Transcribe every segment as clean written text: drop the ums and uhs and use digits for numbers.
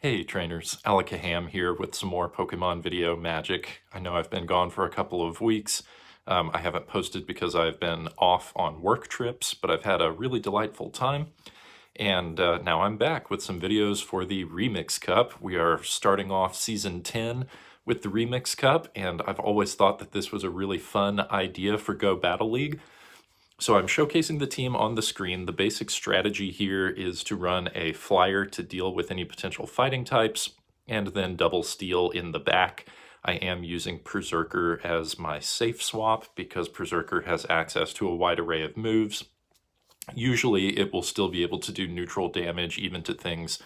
Hey trainers, Alakaham here with some more Pokemon video magic. I know I've been gone for a couple of weeks. I haven't posted because I've been off on work trips, but I've had a really delightful time. And now I'm back with some videos for the Remix Cup. We are starting off Season 10 with the Remix Cup, and I've always thought that this was a really fun idea for Go Battle League. So I'm showcasing the team on the screen. The basic strategy here is to run a flyer to deal with any potential fighting types, and then double steal in the back. I am using Perrserker as my safe swap because Perrserker has access to a wide array of moves. Usually it will still be able to do neutral damage even to things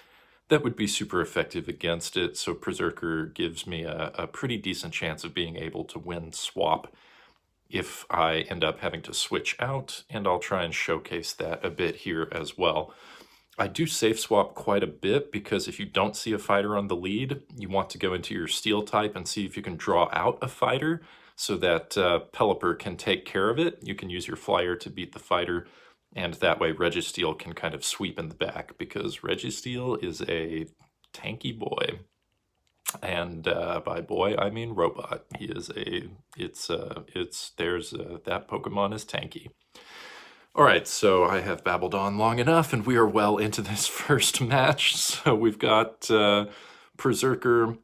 that would be super effective against it, so Perrserker gives me a pretty decent chance of being able to win swap if I end up having to switch out, and I'll try and showcase that a bit here as well. I do safe swap quite a bit because if you don't see a fighter on the lead, you want to go into your steel type and see if you can draw out a fighter so that Pelipper can take care of it. You can use your flyer to beat the fighter, and that way Registeel can kind of sweep in the back because Registeel is a tanky boy. And by boy, I mean robot. He is that Pokemon is tanky. All right, so I have babbled on long enough, and we are well into this first match. So we've got Perrserker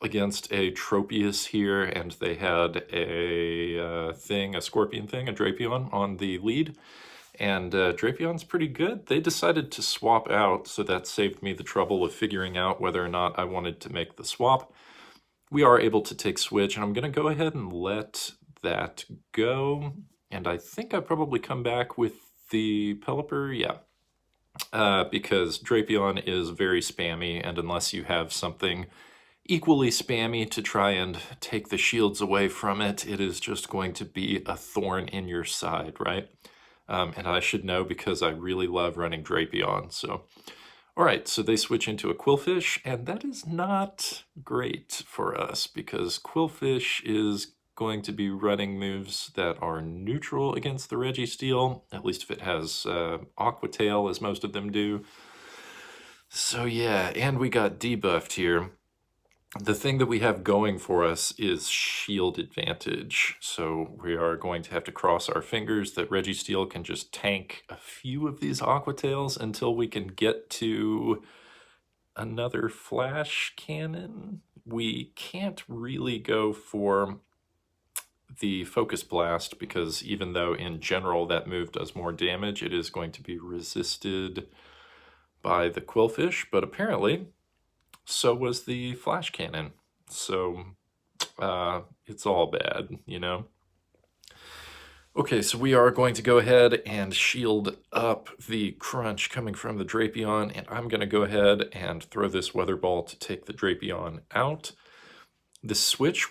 against a Tropius here, and they had a Scorpion thing, a Drapion on the lead. And Drapion's pretty good. They decided to swap out, so that saved me the trouble of figuring out whether or not I wanted to make the swap. We are able to take switch, and I'm going to go ahead and let that go. And I think I probably come back with the Pelipper, yeah. Because Drapion is very spammy, and unless you have something equally spammy to try and take the shields away from it, it is just going to be a thorn in your side, right? And I should know because I really love running Drapion, so... Alright, so they switch into a Qwilfish, and that is not great for us, because Qwilfish is going to be running moves that are neutral against the Registeel, at least if it has Aqua Tail, as most of them do. So yeah, and we got debuffed here. The thing that we have going for us is shield advantage, so we are going to have to cross our fingers that Registeel can just tank a few of these Aqua Tails until we can get to another Flash Cannon. We can't really go for the Focus Blast because even though in general that move does more damage, it is going to be resisted by the Qwilfish, but apparently so was the Flash Cannon, so it's all bad, you know? Okay, so we are going to go ahead and shield up the crunch coming from the Drapion, and I'm going to go ahead and throw this Weather Ball to take the Drapion out. The switch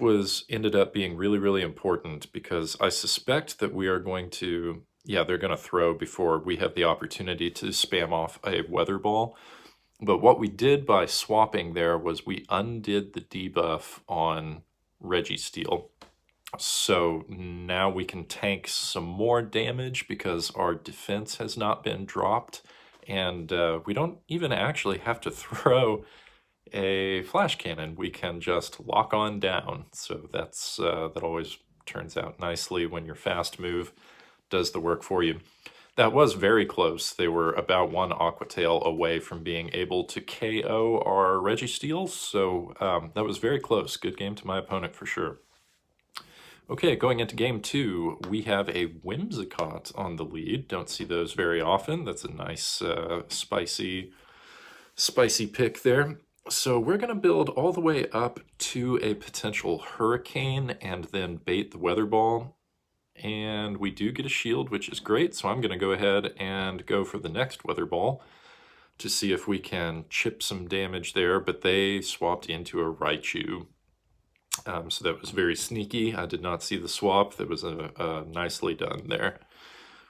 ended up being really, really important because I suspect that we are going to, yeah, they're going to throw before we have the opportunity to spam off a Weather Ball. But what we did by swapping there was we undid the debuff on Registeel. So now we can tank some more damage because our defense has not been dropped. And we don't even actually have to throw a Flash Cannon. We can just lock on down. So that's that always turns out nicely when your fast move does the work for you. That was very close. They were about one Aqua Tail away from being able to KO our Registeel, so that was very close. Good game to my opponent for sure. Okay, going into game 2, we have a Whimsicott on the lead. Don't see those very often. That's a nice spicy pick there. So we're going to build all the way up to a potential Hurricane and then bait the Weather Ball. And we do get a shield, which is great, so I'm going to go ahead and go for the next Weather Ball to see if we can chip some damage there, but they swapped into a Raichu. So that was very sneaky. I did not see the swap. That was nicely done there.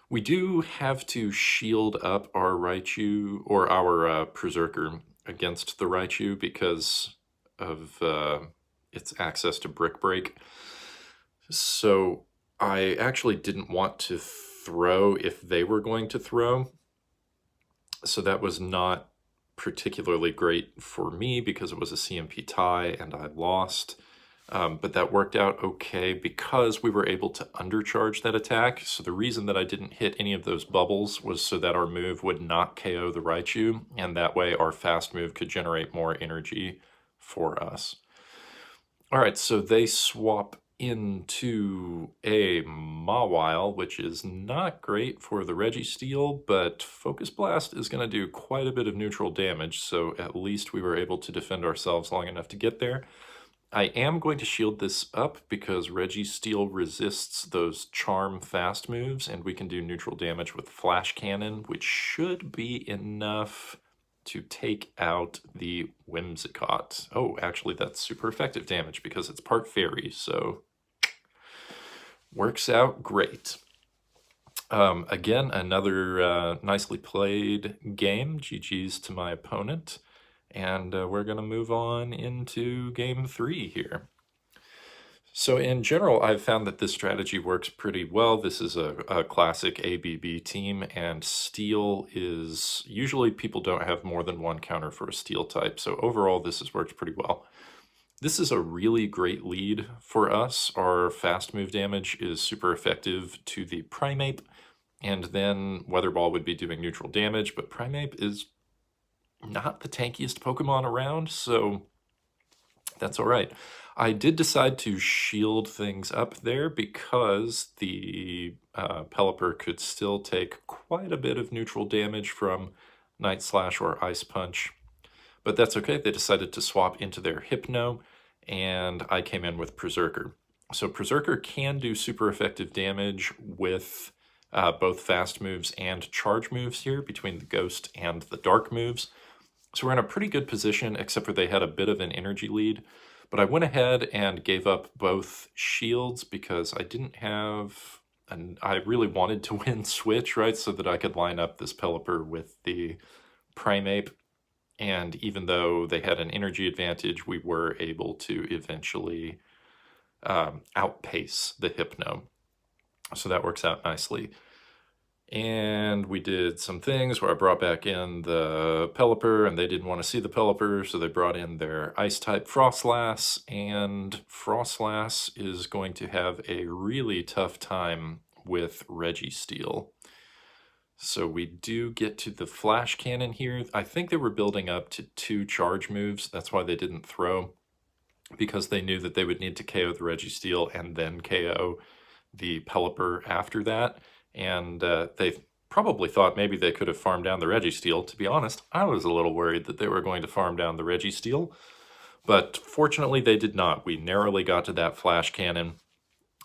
We do have to shield up our Raichu, or our Perrserker, against the Raichu because of its access to Brick Break. So I actually didn't want to throw if they were going to throw, so that was not particularly great for me because it was a CMP tie and I lost. But that worked out okay because we were able to undercharge that attack. So the reason that I didn't hit any of those bubbles was so that our move would not KO the Raichu, and that way our fast move could generate more energy for us. All right, so they swap into a Mawile, which is not great for the Registeel, but Focus Blast is going to do quite a bit of neutral damage, so at least we were able to defend ourselves long enough to get there. I am going to shield this up because Registeel resists those charm fast moves, and we can do neutral damage with Flash Cannon, which should be enough to take out the Whimsicott. Oh, actually, that's super effective damage because it's part fairy, so works out great. Again, another nicely played game. GG's to my opponent. And we're going to move on into game 3 here. So in general, I've found that this strategy works pretty well. This is a classic ABB team, and steel is... Usually people don't have more than one counter for a steel type, so overall this has worked pretty well. This is a really great lead for us. Our fast move damage is super effective to the Primeape, and then Weather Ball would be doing neutral damage, but Primeape is not the tankiest Pokemon around, so that's all right. I did decide to shield things up there because the Pelipper could still take quite a bit of neutral damage from Night Slash or Ice Punch, but that's okay. They decided to swap into their Hypno, and I came in with Perrserker. So Perrserker can do super effective damage with both fast moves and charge moves here between the Ghost and the Dark moves. So we're in a pretty good position, except for they had a bit of an energy lead. But I went ahead and gave up both shields because I didn't have... And I really wanted to win Switch, right? So that I could line up this Pelipper with the Primeape. And even though they had an energy advantage, we were able to eventually outpace the Hypno. So that works out nicely. And we did some things where I brought back in the Pelipper, and they didn't want to see the Pelipper, so they brought in their Ice-type Frostlass, and Frostlass is going to have a really tough time with Registeel. So we do get to the Flash Cannon here. I think they were building up to 2 charge moves. That's why they didn't throw, because they knew that they would need to KO the Registeel and then KO the Pelipper after that. And they probably thought maybe they could have farmed down the Registeel. To be honest, I was a little worried that they were going to farm down the Registeel, but fortunately they did not. We narrowly got to that Flash Cannon,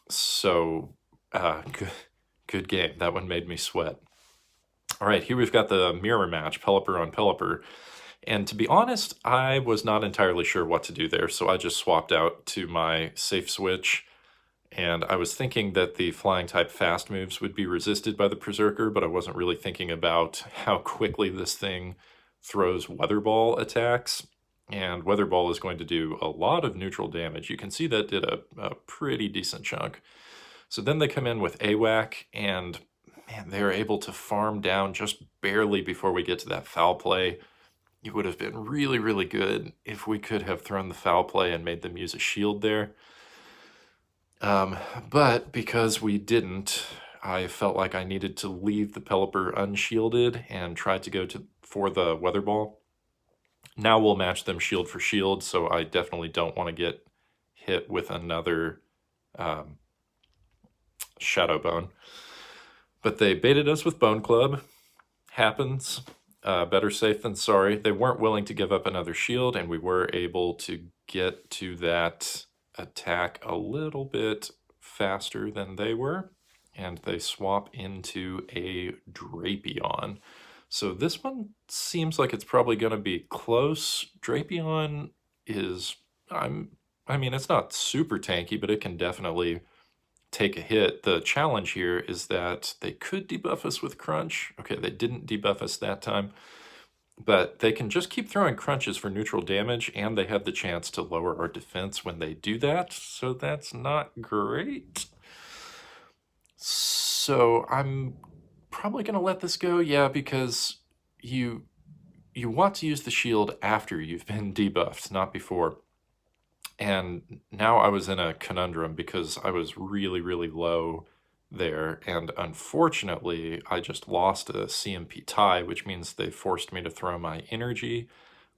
so good game. That one made me sweat. All right, here we've got the mirror match, Pelipper on Pelipper. And to be honest, I was not entirely sure what to do there, so I just swapped out to my safe switch. And I was thinking that the flying-type fast moves would be resisted by the Perrserker, but I wasn't really thinking about how quickly this thing throws Weather Ball attacks. And Weather Ball is going to do a lot of neutral damage. You can see that did a pretty decent chunk. So then they come in with AWAC, and man, they're able to farm down just barely before we get to that foul play. It would have been really, really good if we could have thrown the foul play and made them use a shield there. But because we didn't, I felt like I needed to leave the Pelipper unshielded and try to go for the Weather Ball. Now we'll match them shield for shield, so I definitely don't want to get hit with another Shadow Bone. But they baited us with Bone Club. Happens. Better safe than sorry. They weren't willing to give up another shield, and we were able to get to that attack a little bit faster than they were, and they swap into a Drapion. So this one seems like it's probably going to be close. Drapion is, I mean, it's not super tanky, but it can definitely take a hit. The challenge here is that they could debuff us with Crunch. Okay, they didn't debuff us that time, but they can just keep throwing crunches for neutral damage, and they have the chance to lower our defense when they do that, so that's not great. So I'm probably going to let this go, yeah, because you you want to use the shield after you've been debuffed, not before. And now I was in a conundrum because I was really, really low there. And unfortunately, I just lost a CMP tie, which means they forced me to throw my energy,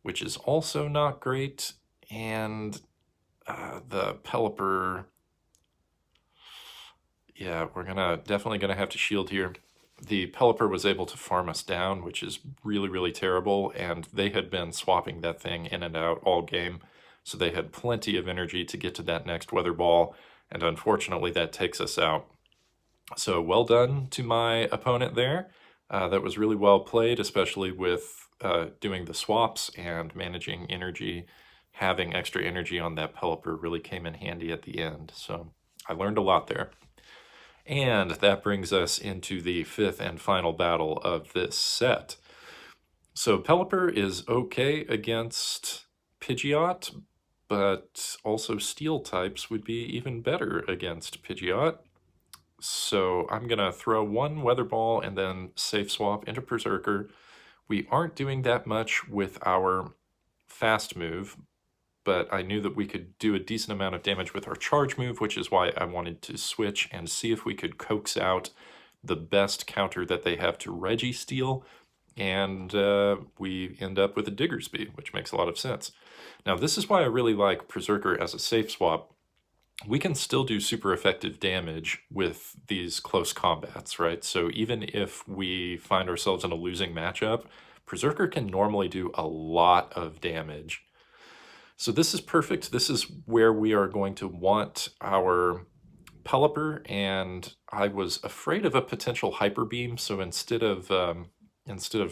which is also not great. And the Pelipper, yeah, we're definitely gonna have to shield here. The Pelipper was able to farm us down, which is really, really terrible, and they had been swapping that thing in and out all game, so they had plenty of energy to get to that next weather ball, and unfortunately that takes us out. So well done to my opponent there. That was really well played, especially with doing the swaps and managing energy. Having extra energy on that Pelipper really came in handy at the end, so I learned a lot there. And that brings us into the fifth and final battle of this set. So Pelipper is okay against Pidgeot, but also Steel types would be even better against Pidgeot. So I'm going to throw one Weather Ball and then safe swap into Perrserker. We aren't doing that much with our fast move, but I knew that we could do a decent amount of damage with our charge move, which is why I wanted to switch and see if we could coax out the best counter that they have to Registeel, and we end up with a Diggersby, which makes a lot of sense. Now, this is why I really like Perrserker as a safe swap. We can still do super effective damage with these close combats, right? So even if we find ourselves in a losing matchup, Perrserker can normally do a lot of damage. So this is perfect. This is where we are going to want our Pelipper, and I was afraid of a potential Hyper Beam, so instead of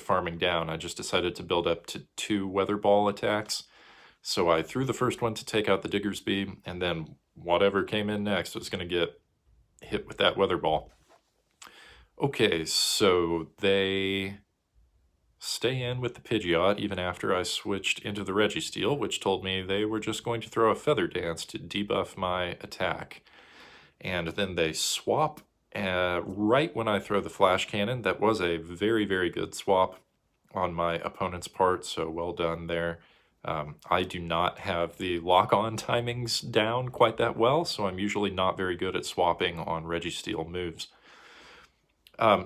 farming down, I just decided to build up to 2 Weather Ball attacks. So I threw the first one to take out the Diggersby, and then whatever came in next was going to get hit with that Weather Ball. Okay, so they stay in with the Pidgeot even after I switched into the Registeel, which told me they were just going to throw a Feather Dance to debuff my attack. And then they swap right when I throw the Flash Cannon. That was a very, very good swap on my opponent's part, so well done there. I do not have the lock-on timings down quite that well, so I'm usually not very good at swapping on Registeel moves.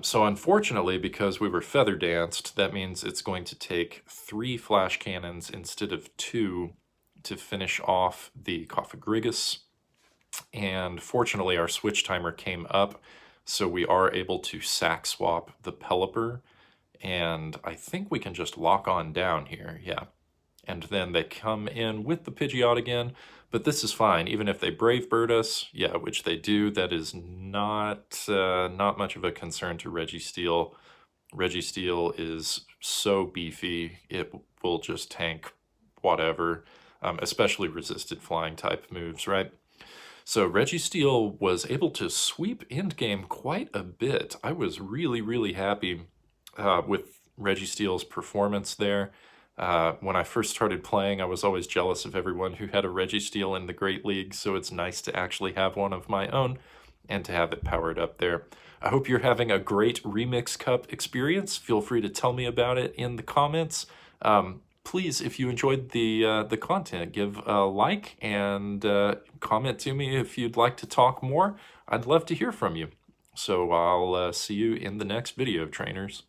So unfortunately, because we were Feather Danced, that means it's going to take 3 Flash Cannons instead of 2 to finish off the Cofagrigus. And fortunately, our switch timer came up, so we are able to sack swap the Pelipper. And I think we can just lock on down here, yeah. And then they come in with the Pidgeot again, but this is fine. Even if they Brave Bird us, yeah, which they do, that is not much of a concern to Registeel. Registeel is so beefy, it will just tank whatever, especially resisted flying type moves, right? So Registeel was able to sweep endgame quite a bit. I was really, really happy with Registeel's performance there. When I first started playing, I was always jealous of everyone who had a Registeel in the Great League, so it's nice to actually have one of my own and to have it powered up there. I hope you're having a great Remix Cup experience. Feel free to tell me about it in the comments. Please, if you enjoyed the content, give a like and comment to me if you'd like to talk more. I'd love to hear from you. So I'll see you in the next video, trainers.